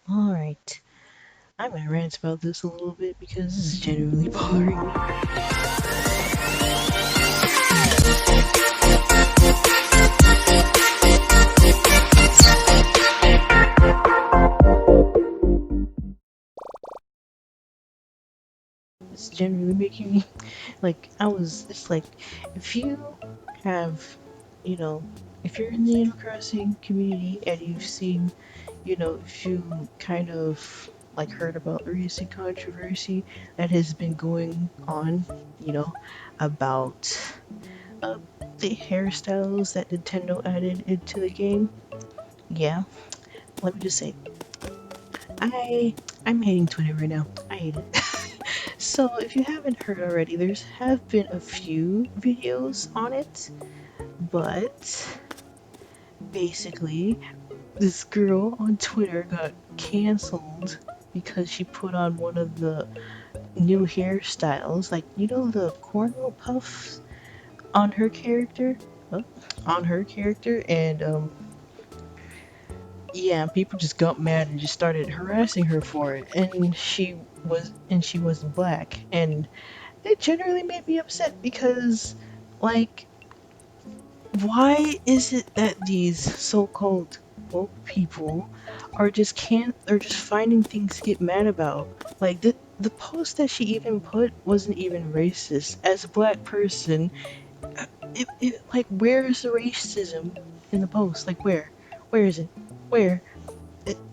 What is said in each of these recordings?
Alright, I'm gonna rant about this a little bit because this is genuinely bothering me. It's genuinely making me it's like, if you have, you know, if you're in the Animal Crossing community and you've seen, if you kind of like heard about the recent controversy that has been going on, you know, about uh, the hairstyles that Nintendo added into the game. Yeah, let me just say, I I'm hating Twitter right now. I hate it. So if you haven't heard already, there's have been a few videos on it, but basically this girl on Twitter got canceled because she put on one of the new hairstyles, like the cornrow puffs on her character, huh? On her character, and yeah, people just got mad and just started harassing her for it, and she was black, and it generally made me upset because, like, why is it that these so-called woke people are just finding things to get mad about? Like the post that she even put wasn't even racist. As a black person, like, where is the racism in the post? Like, where is it? Where?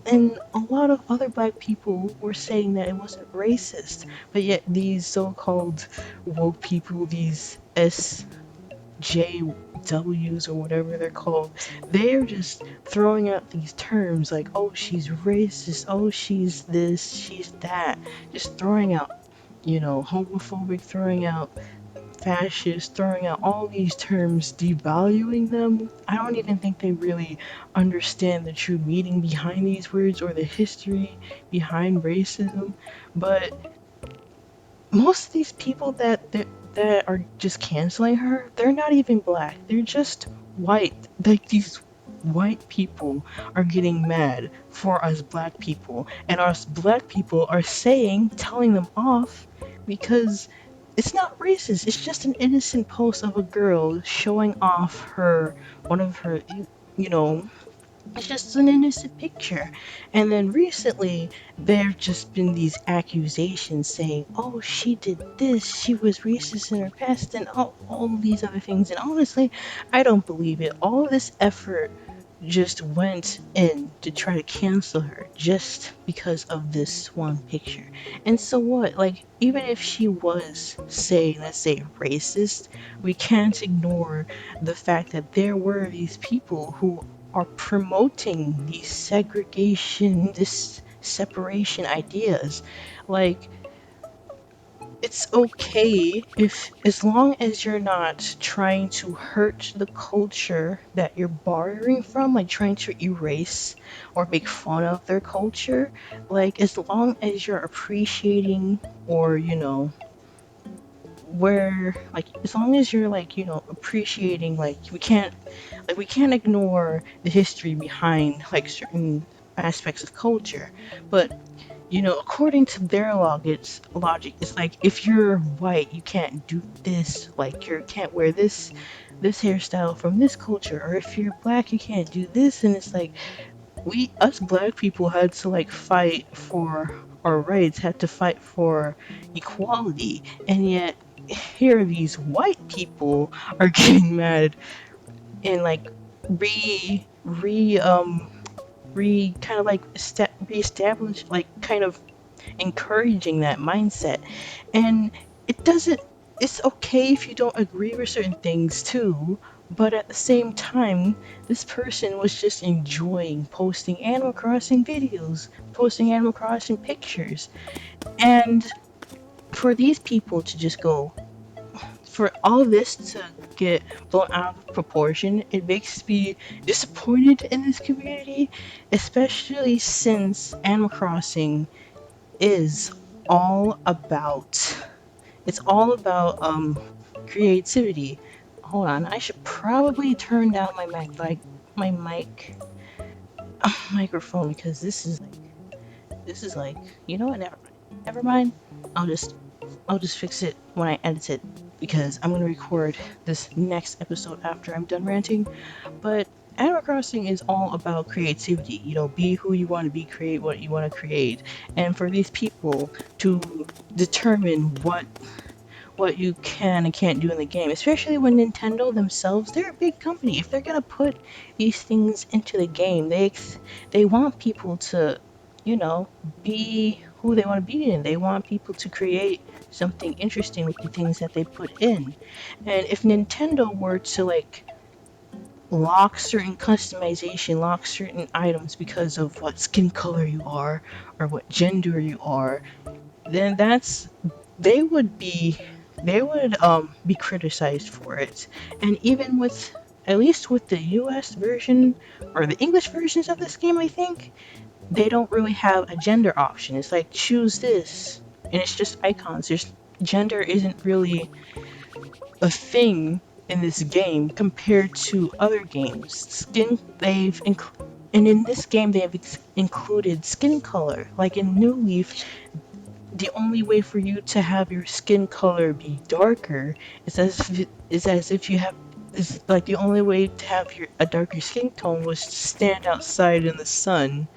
And a lot of other black people were saying that it wasn't racist, but yet these so-called woke people, these SJWs or whatever they're called, they're just throwing out these terms like, oh, she's racist, oh, she's this, she's that, just throwing out, homophobic, throwing out fascist, throwing out all these terms, devaluing them. I don't even think they really understand the true meaning behind these words or the history behind racism. But most of these people that are just canceling her, they're not even black. They're just white. Like, these white people are getting mad for us black people, and us black people are telling them off because it's not racist. It's just an innocent post of a girl showing off one of her, you know, it's just an innocent picture. And then recently, there've just been these accusations saying, oh, she did this, she was racist in her past, and all these other things. And honestly, I don't believe it. All this effort just went in to try to cancel her just because of this one picture. And so what? Like, even if she was, say, let's say, racist, we can't ignore the fact that there were these people who are promoting these segregation, this separation ideas. Like, it's okay if, as long as you're not trying to hurt the culture that you're borrowing from, like trying to erase or make fun of their culture, like, as long as you're appreciating, or where, like, as long as you're, like, appreciating, like, we can't ignore the history behind, like, certain aspects of culture. But according to their logic, it's like, if you're white, you can't do this. Like, you can't wear this hairstyle from this culture, or if you're black, you can't do this. And it's like, us black people had to, like, fight for our rights, had to fight for equality, and yet here these white people are getting mad and, like, re re re kind of like reestablish, like, kind of encouraging that mindset. And it doesn't it's okay if you don't agree with certain things too, but at the same time, this person was just enjoying posting Animal Crossing videos, posting Animal Crossing pictures. And for these people to just go, for all this to get blown out of proportion, it makes me disappointed in this community, especially since Animal Crossing is all about creativity. Hold on, I should probably turn down my mic. microphone because this is like, you know what? Never mind. I'll just I'll just fix it when I edit it because I'm gonna record this next episode after I'm done ranting. But Animal Crossing is all about creativity. You know, be who you want to be, create what you want to create, and for these people to determine what you can and can't do in the game, especially when Nintendo themselves, they're a big company. If they're gonna put these things into the game, they want people to, you know, be who they want to be in. They want people to create something interesting with the things that they put in. And if Nintendo were to like lock certain customization, lock certain items because of what skin color you are or what gender you are, then they would be be criticized for it. And even with at least with the US version or the English versions of this game, I think they don't really have a gender option. It's like choose this and it's just icons. There's gender isn't really a thing in this game compared to other games. And in this game they've included skin color. Like in New Leaf, the only way for you to have your skin color be darker is as if you have is like the only way to have a darker skin tone was to stand outside in the sun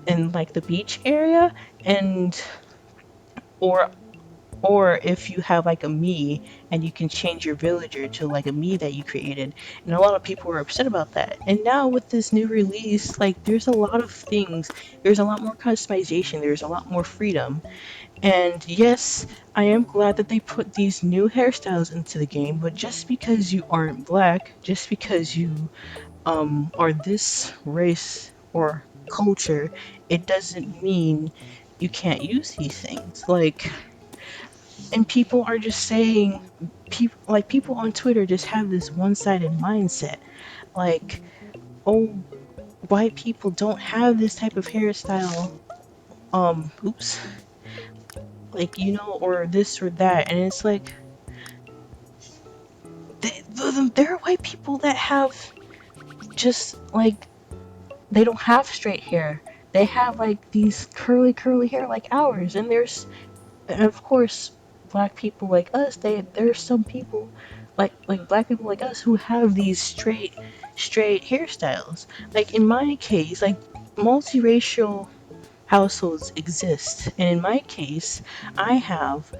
in like the beach area, and or or if you have like a me and you can change your villager to like a me that you created. And a lot of people were upset about that. And now with this new release, like there's a lot of things, there's a lot more customization, there's a lot more freedom. And yes, I am glad that they put these new hairstyles into the game, but just because you aren't black, just because you are this race or culture, it doesn't mean you can't use these things. Like, and people are just saying, people on Twitter just have this one-sided mindset. Like, oh, white people don't have this type of hairstyle. Oops, like, you know, or this or that, and it's like there are white people that have just like they don't have straight hair. They have like these curly hair like ours, and of course black people like us. There's some people like black people like us who have these straight hairstyles. Like in my case, like multiracial households exist, and in my case, I have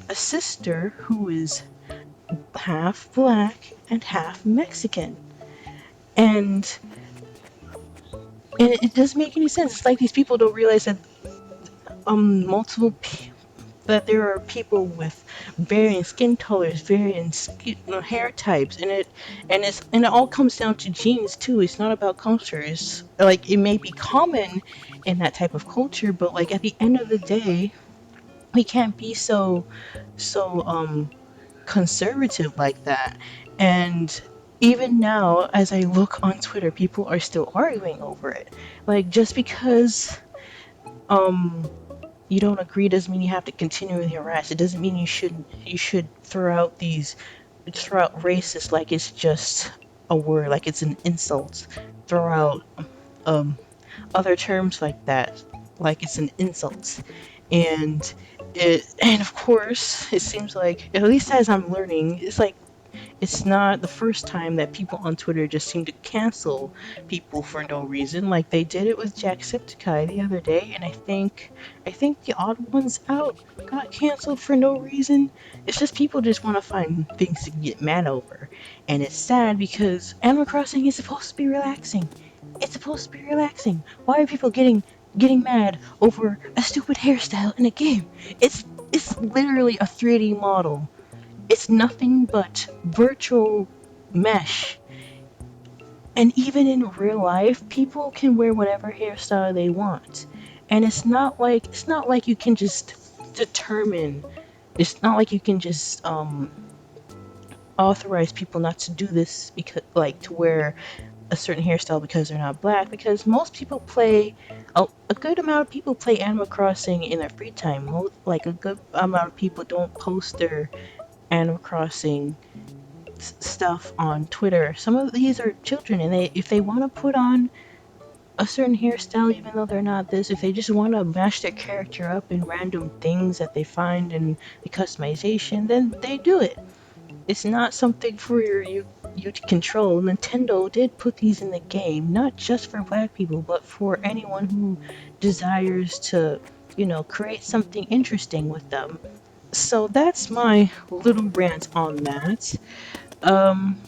a sister who is half black and half Mexican. And it doesn't make any sense. It's like these people don't realize that multiple that there are people with varying skin colors, varying hair types, and it all comes down to genes too. It's not about culture. It's like it may be common in that type of culture, but like at the end of the day, we can't be so conservative like that. And even now, as I look on Twitter, people are still arguing over it. Like just because um you don't agree doesn't mean you have to continually harass. It doesn't mean you should throw out racist like it's just a word, like it's an insult. Throw out um other terms like that, like it's an insult. And and of course, it seems like, at least as I'm learning, it's like it's not the first time that people on Twitter just seem to cancel people for no reason. Like they did it with Jacksepticeye the other day, and I think the Odd Ones Out got canceled for no reason. It's just people just want to find things to get mad over, and it's sad because Animal Crossing is supposed to be relaxing. It's supposed to be relaxing. Why are people getting mad over a stupid hairstyle in a game? It's literally a 3D model. It's nothing but virtual mesh. And even in real life, people can wear whatever hairstyle they want. And it's not like you can just determine it's not like you can just authorize people not to do this because like to wear a certain hairstyle because they're not black, because most people play a good amount of people play Animal Crossing in their free time. Like a good amount of people don't post their Animal Crossing stuff on Twitter. Some of these are children, and if they want to put on a certain hairstyle, even though they're not this, if they just want to match their character up in random things that they find in the customization, then they do it. It's not something for you to control. Nintendo did put these in the game, not just for black people, but for anyone who desires to, create something interesting with them. So that's my little rant on that. Um,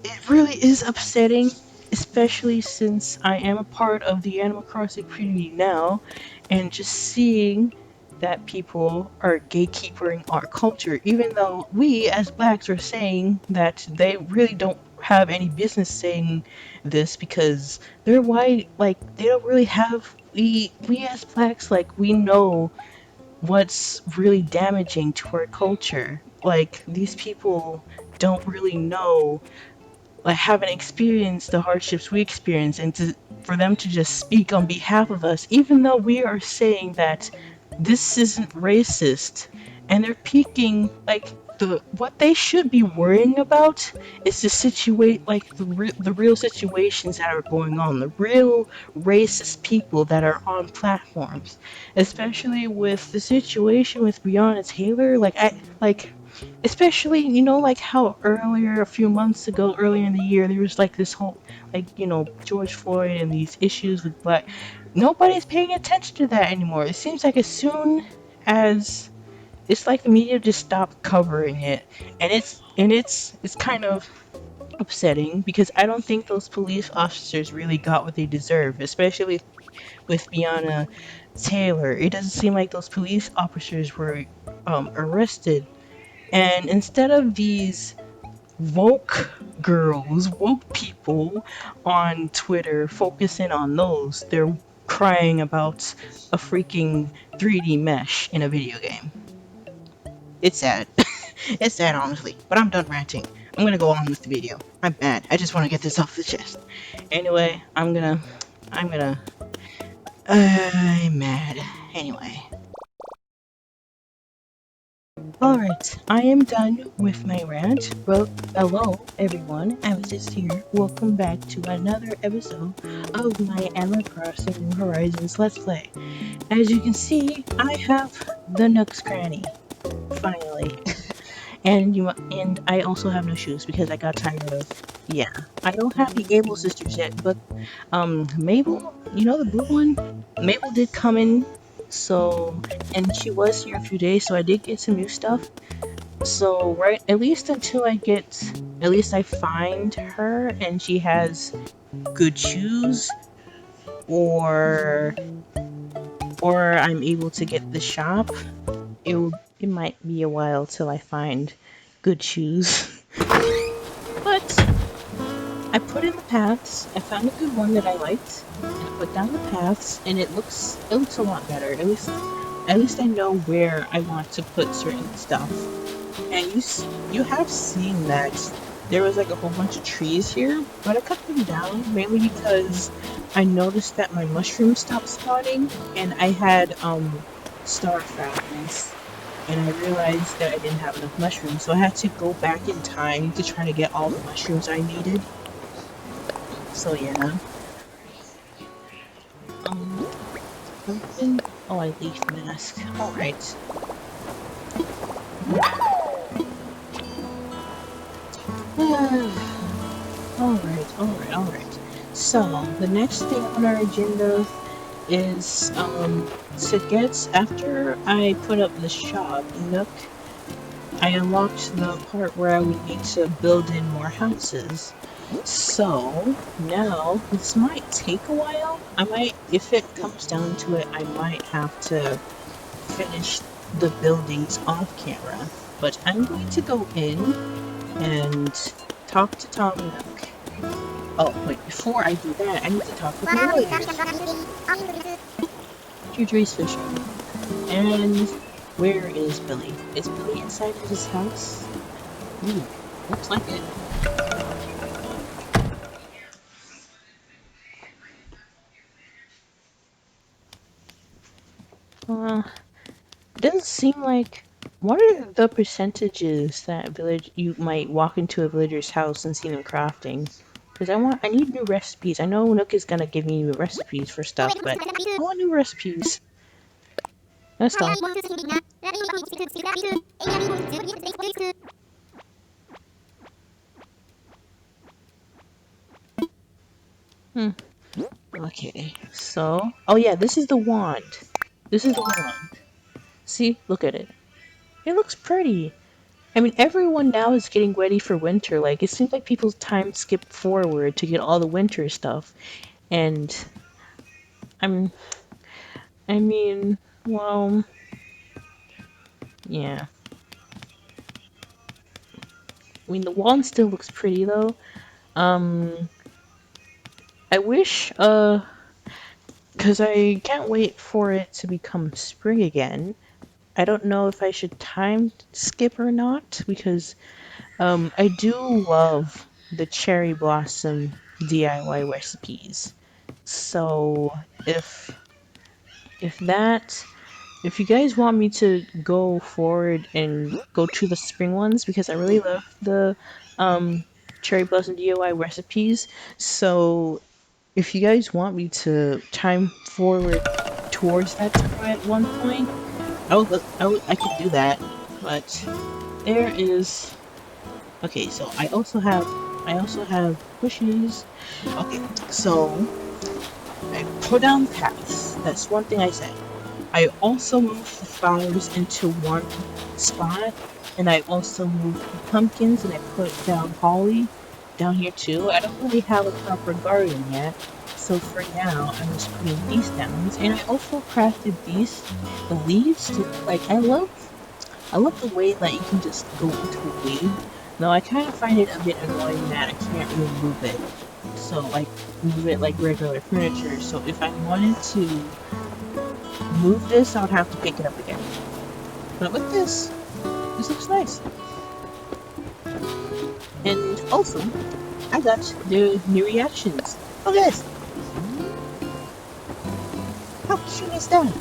it really is upsetting, especially since I am a part of the Animal Crossing community now, and just seeing that people are gatekeeping our culture, even though we as blacks are saying that they really don't have any business saying this because they're white, like they don't really have we as blacks, like we know what's really damaging to our culture. Like these people don't really know, like haven't experienced the hardships we experience, and for them to just speak on behalf of us, even though we are saying that this isn't racist, and they're peeking like the what they should be worrying about is to situate like the real situations that are going on, the real racist people that are on platforms, especially with the situation with Breonna Taylor. Especially, like how earlier, a few months ago, earlier in the year, there was like this whole, like, George Floyd and these issues with black. Nobody's paying attention to that anymore. It seems like as soon as it's like the media just stopped covering it, and it's kind of upsetting because I don't think those police officers really got what they deserve, especially with Breonna Taylor. It doesn't seem like those police officers were arrested, and instead of these woke girls, woke people on Twitter focusing on those, they're crying about a freaking 3D mesh in a video game. It's sad. It's sad, honestly. But I'm done ranting. I'm gonna go on with the video. I'm mad. I just want to get this off the chest. Anyway, I'm mad. Anyway. Alright, I am done with my rant. Well, hello everyone, Amethyst here. Welcome back to another episode of my Animal Crossing New Horizons Let's Play. As you can see, I have the Nook's Cranny, finally. and I also have no shoes because I got tired of, yeah. I don't have the Able sisters yet, but Mabel, the blue one? Mabel did come in, so, and she was here a few days, so I did get some new stuff. So, right, at least I find her and she has good shoes, or I'm able to get the shop, it might be a while till I find good shoes. But I put in the paths, I found a good one that I liked, and I put down the paths, and it looks a lot better. At least I know where I want to put certain stuff. And you have seen that there was like a whole bunch of trees here, but I cut them down mainly because I noticed that my mushrooms stopped spawning, and I had star fragments, and I realized that I didn't have enough mushrooms, so I had to go back in time to try to get all the mushrooms I needed. So yeah. Open. Oh, I leafed mask. Alright. Alright. So, the next thing on our agenda is, to get, after I put up the shop, Nook, I unlocked the part where I would need to build in more houses. So, now, this might take a while. If it comes down to it, I might have to finish the buildings off camera. But I'm going to go in and talk to Tom Nook. Oh, wait, before I do that, I need to talk with my villagers. Tudor's fishing. And where is Billy? Is Billy inside of his house? Ooh, looks like it. It doesn't seem like... What are the percentages that you might walk into a villager's house and see them crafting? Because I need new recipes. I know Nook is gonna give me new recipes for stuff, but I want new recipes. That's all. Hmm. Okay, so... Oh yeah, this is the wand. This is the wand. See? Look at it. It looks pretty. I mean, everyone now is getting ready for winter. Like, it seems like people's time skip forward to get all the winter stuff. And... I'm... I mean... Well... Yeah. I mean, the wand still looks pretty, though. I wish, because I can't wait for it to become spring again. I don't know if I should time skip or not, because I do love the cherry blossom DIY recipes. So if that if you guys want me to go forward and go to the spring ones, because I really love the cherry blossom DIY recipes, so if you guys want me to time forward towards that time at one point, I can do that. But there is... Okay, so I also have bushes. Okay, so I put down paths. That's one thing I said. I also moved the flowers into one spot, and I also moved the pumpkins, and I put down holly down here too. I don't really have a proper garden yet, so for now I'm just putting these down. And I also crafted the leaves to, like, I love the way that you can just go into a leaf. Though I kind of find it a bit annoying that I can't really move it. So, like, move it like regular furniture. So if I wanted to move this, I would have to pick it up again. But with this looks nice. And also, I got the new reactions. Look at this! How cute is that?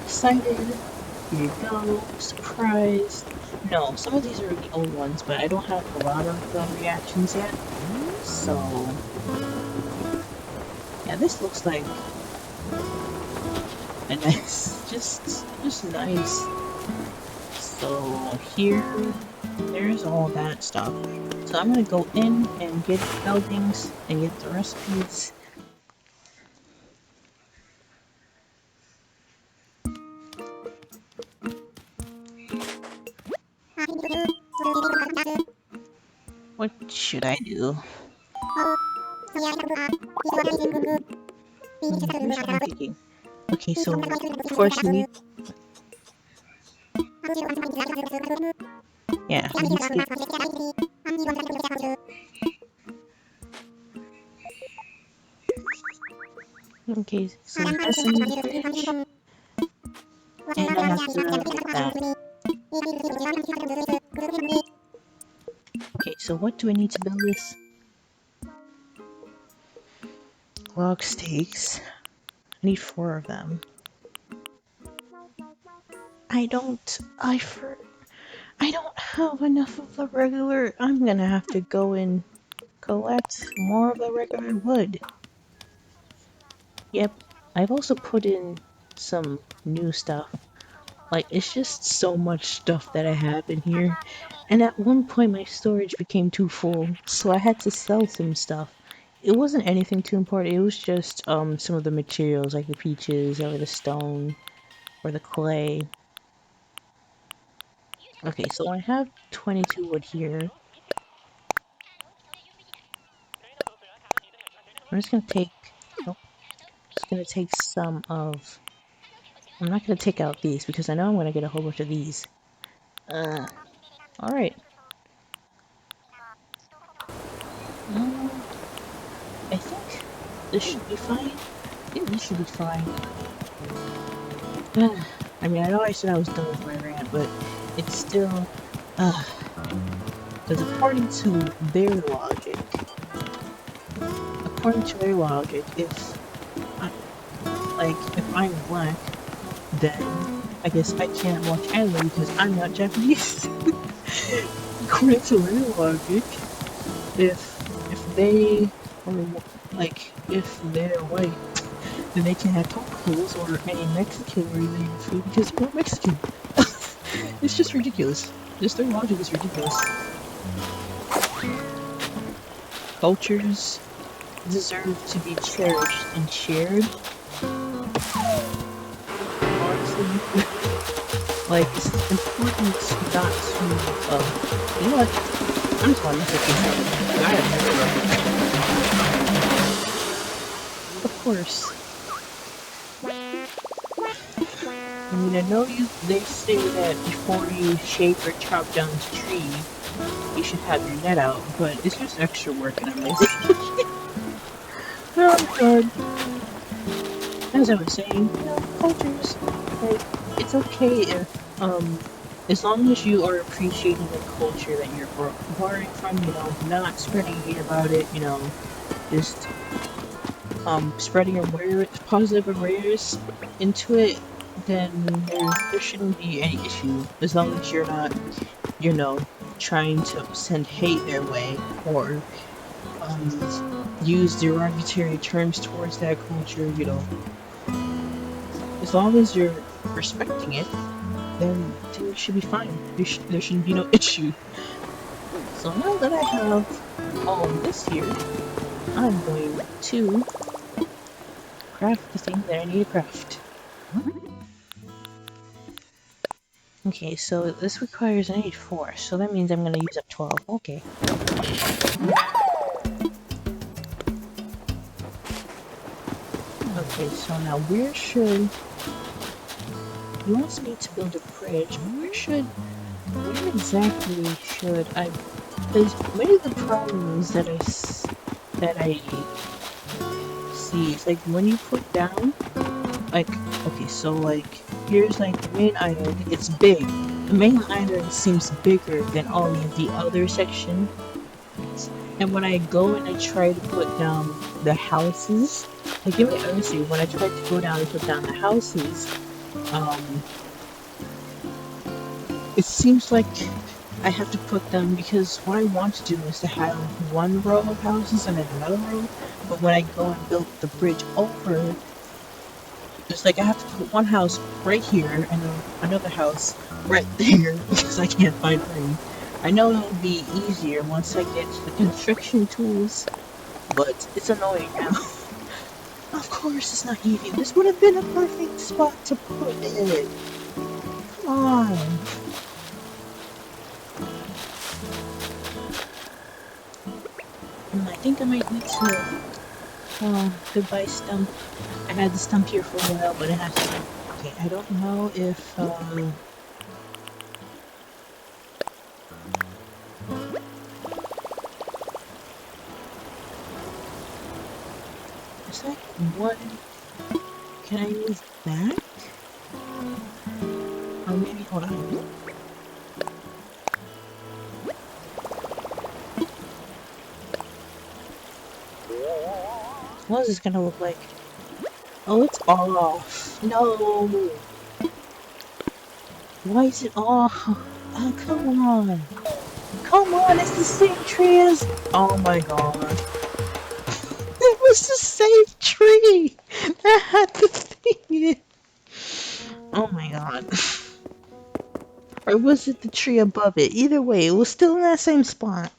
Excited. Here you go. Surprised. No, some of these are the old ones, but I don't have a lot of reactions yet. So, yeah, this looks like a nice, just nice. So there's all that stuff. So I'm gonna go in and get the buildings and get the recipes. What should I do? Here's what I'm thinking. Okay, so of course we need... Yeah, we need to... Okay, so that's in the fridge. And I have to get that. Okay, so what do I need to build this? Log steaks. I need 4 of them. I don't have enough of the regular. I'm gonna have to go and collect more of the regular wood. Yep, I've also put in some new stuff. Like, it's just so much stuff that I have in here. And at one point my storage became too full, so I had to sell some stuff. It wasn't anything too important, it was just some of the materials, like the peaches, or the stone, or the clay. Okay, so I have 22 wood here. I'm just gonna take... Oh, just gonna take some of... I'm not gonna take out these, because I know I'm gonna get a whole bunch of these. Alright. I think this should be fine. I think this should be fine. I mean, I know I said I was done with my rant, but it's still... Because according to their logic, if I'm black, then I guess I can't watch anime because I'm not Japanese. according to their logic, if they are like if they're white, then they can have tacos or any Mexican related food because they're not Mexican. It's just ridiculous. Just their logic is ridiculous. Cultures deserve to be cherished and shared. Honestly, like it's important not to. You know what? I'm just gonna mess with I have of course. I mean, I know they say that before you shave or chop down the tree, you should have your net out, but it's just extra work and I'm lazy. Oh god. As I was saying, you know, cultures, like, it's okay if, as long as you are appreciating the culture that you're borrowing from, you know, not spreading hate about it, you know, just, spreading positive awareness into it, then there shouldn't be any issue, as long as you're not, you know, trying to send hate their way, or, use derogatory terms towards that culture, you know. As long as you're respecting it, then it should be fine. There shouldn't be no issue. So now that I have all of this here, I'm going to craft the thing that I need to craft. Okay, so this requires I need 4, so that means I'm gonna use up 12. Okay. Okay, so now where should... He wants me to build a bridge, but where exactly should I... Because many of the problems that I see is like when you put down, like, okay, so like, here's like the main island, it's big. The main island seems bigger than all of the other sections. And when I go and I try to put down the houses, like, honestly, when I tried to go down and put down the houses, it seems like I have to put them, because what I want to do is to have one row of houses and then another row, but when I go and build the bridge over, it's like I have to put one house right here and then another house right there because I can't find room. I know it will be easier once I get the construction tools, but it's annoying now. Of course it's not easy. This would have been a perfect spot to put it. Come on. I think I might need to... goodbye stump. I had the stump here for a while, but it has to... Okay, I don't know if, It's like, what... Can I move back? Or maybe, hold on. What is this gonna look like? Oh, it's off. No. Why is it off? Oh, come on. Come on, it's the same tree as... Oh my god. It was the same tree that had the thing in it. Oh my god. Or was it the tree above it? Either way, it was still in that same spot.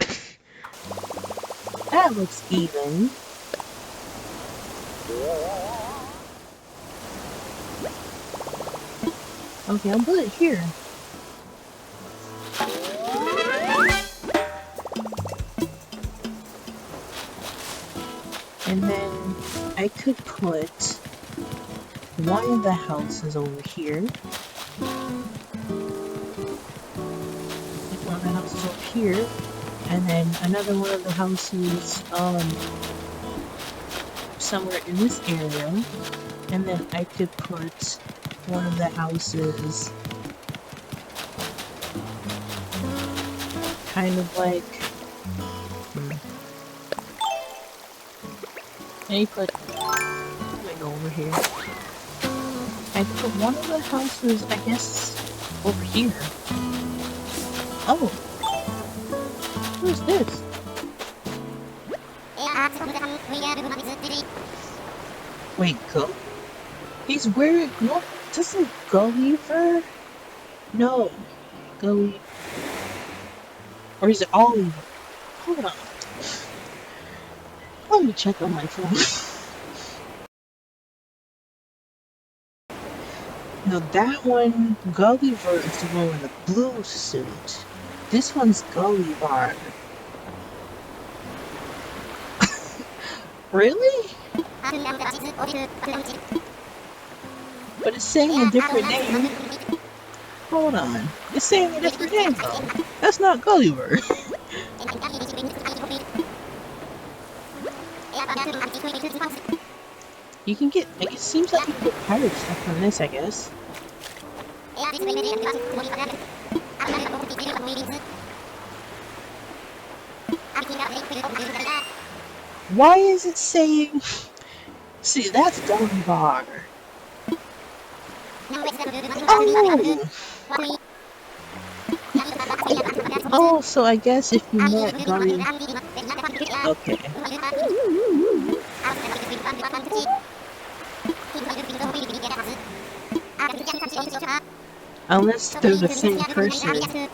That looks even. Okay, I'll put it here. And then I could put one of the houses over here. One of the houses over here. And then another one of the houses somewhere in this area. And then I could put one of the houses kind of like I put let me go over here. I put one of the houses, I guess, over here. Oh, Who's this? Wait, go? He's wearing what? Doesn't Gulliver? No, Gully. Or is it Oliver? Hold on. Let me check on my phone. No, that one, Gulliver is the one with the blue suit. This one's Gulliver. Really? But it's saying a different name. Hold on. It's saying a different name though. That's not Gulliver. You can get, it seems like you can get pirate stuff from this, I guess. Why is it saying... See, that's Gulliver. Oh! Oh, so I guess if you met Gulliver... Okay. Unless they're the same person.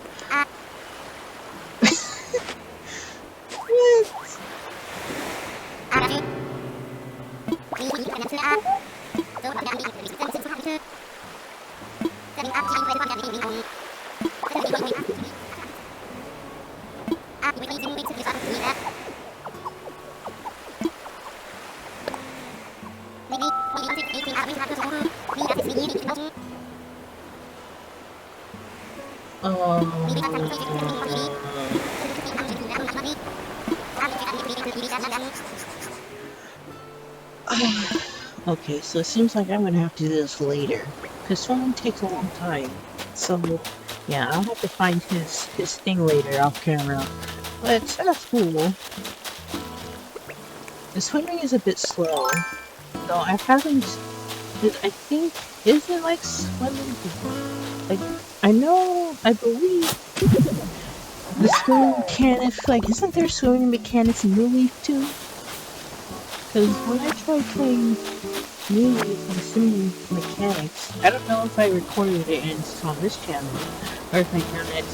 Okay, so it seems like I'm gonna have to do this later, because swimming takes a long time. So, yeah, I'll have to find his thing later off camera. But that's cool. The swimming is a bit slow, though I haven't. I think, is it like swimming? Like, I believe the swimming mechanics. Like, isn't there swimming mechanics in New Leaf too? Because when I tried playing New Leaf and swimming mechanics, I don't know if I recorded it and it's on this channel, or if I done it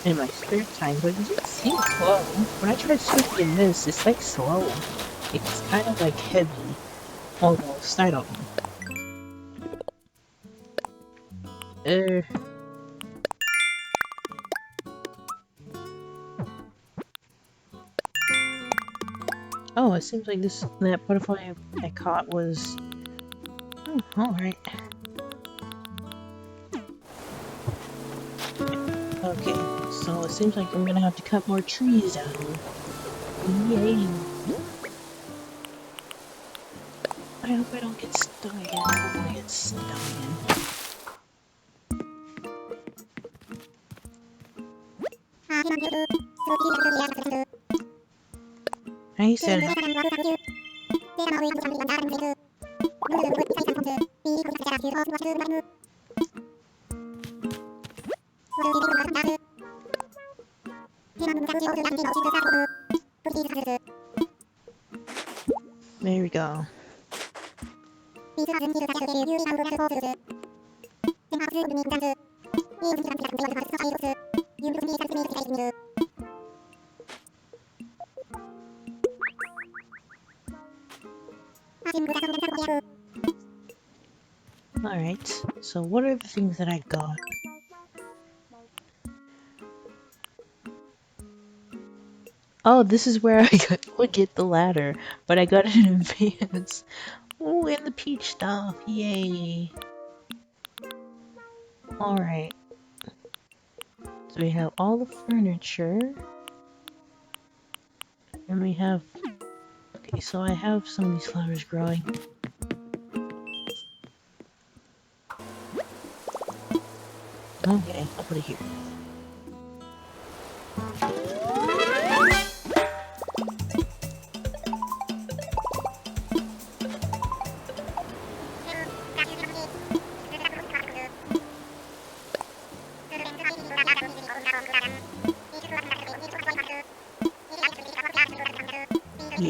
in my spare time, but it just seems slow. When I tried swimming in this, it's like slow. It's kind of like heavy, almost. I don't know. Oh, it seems like that butterfly I caught was... Oh, alright. Okay, so it seems like I'm gonna have to cut more trees down. Yay! I hope I don't get stung again. I don't want to get stung again. Hey, sir. There we go. Alright, so what are the things that I got? Oh, this is where I would get the ladder, but I got it in advance. Oh, and the peach stuff, yay! Alright. So we have all the furniture. And we have... Okay, so I have some of these flowers growing. Okay, I'll put it here.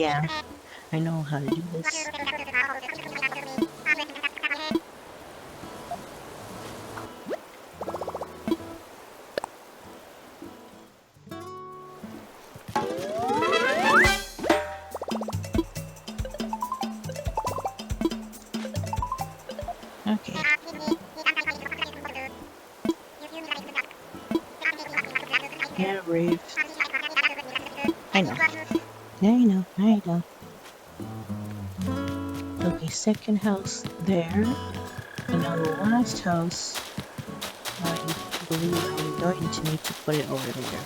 Yeah, I know how to do this. Okay. Yeah, Rave. I know. I know. Okay, second house there. And now the last house, I believe I'm going to need to put it over there.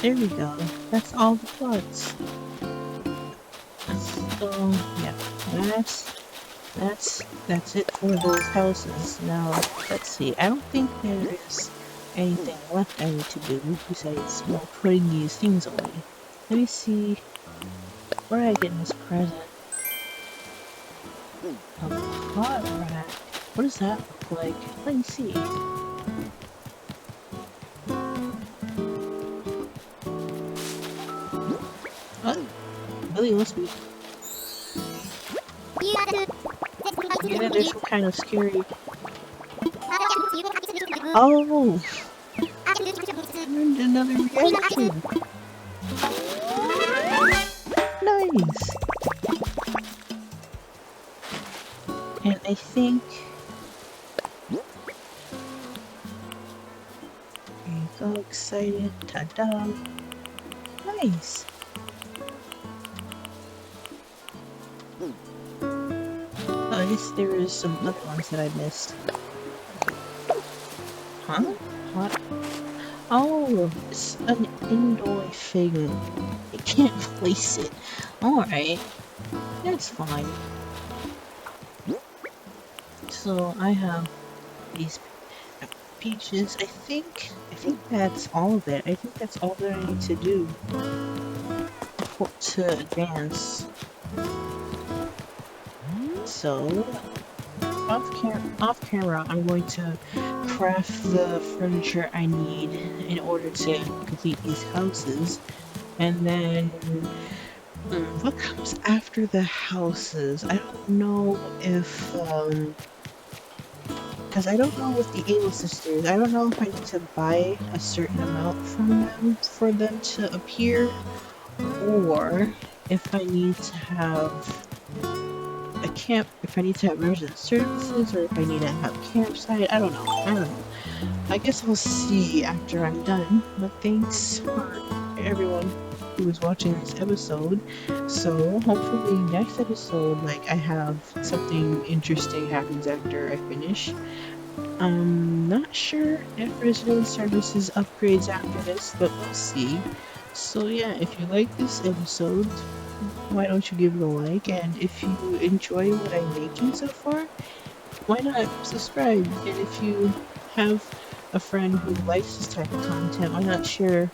There we go. That's all the plots. So yeah, that's it for those houses. Now let's see. I don't think there is anything left I need to do besides putting these things away. Let me see where I get this present. A pot rack. What does that look like? Let me see. Oh, Billy wants me. Yeah, they're so kind of scary. Oh! And another reaction! Nice! And I think... There you go, excited, ta-da! Nice! I guess there is some other ones that I missed. Huh? What? Oh, it's an indoor thing. I can't place it. Alright. That's fine. So I have these peaches. I think that's all of it. I think that's all that I need to do to advance. So off camera, I'm going to craft the furniture I need in order to complete these houses, and then what comes after the houses? I don't know if because I don't know with the Able sisters. I don't know if I need to buy a certain amount from them for them to appear, or if I need to have a camp, if I need to have resident services, or if I need to have a campsite. I don't know. I guess I'll see after I'm done. But thanks for everyone who is watching this episode. So hopefully next episode, like, I have something interesting happens after I finish. I'm not sure if resident services upgrades after this, but we'll see. So yeah, if you like this episode, why don't you give it a like, and if you enjoy what I'm making so far, why not subscribe? And if you have a friend who likes this type of content, why not share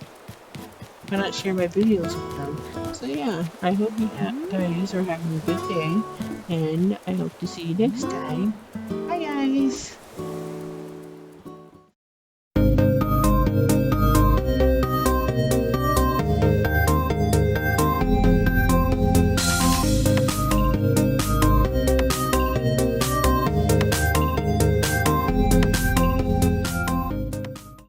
my videos with them? So yeah, I hope you guys are having a good day, and I hope to see you next time. Bye guys!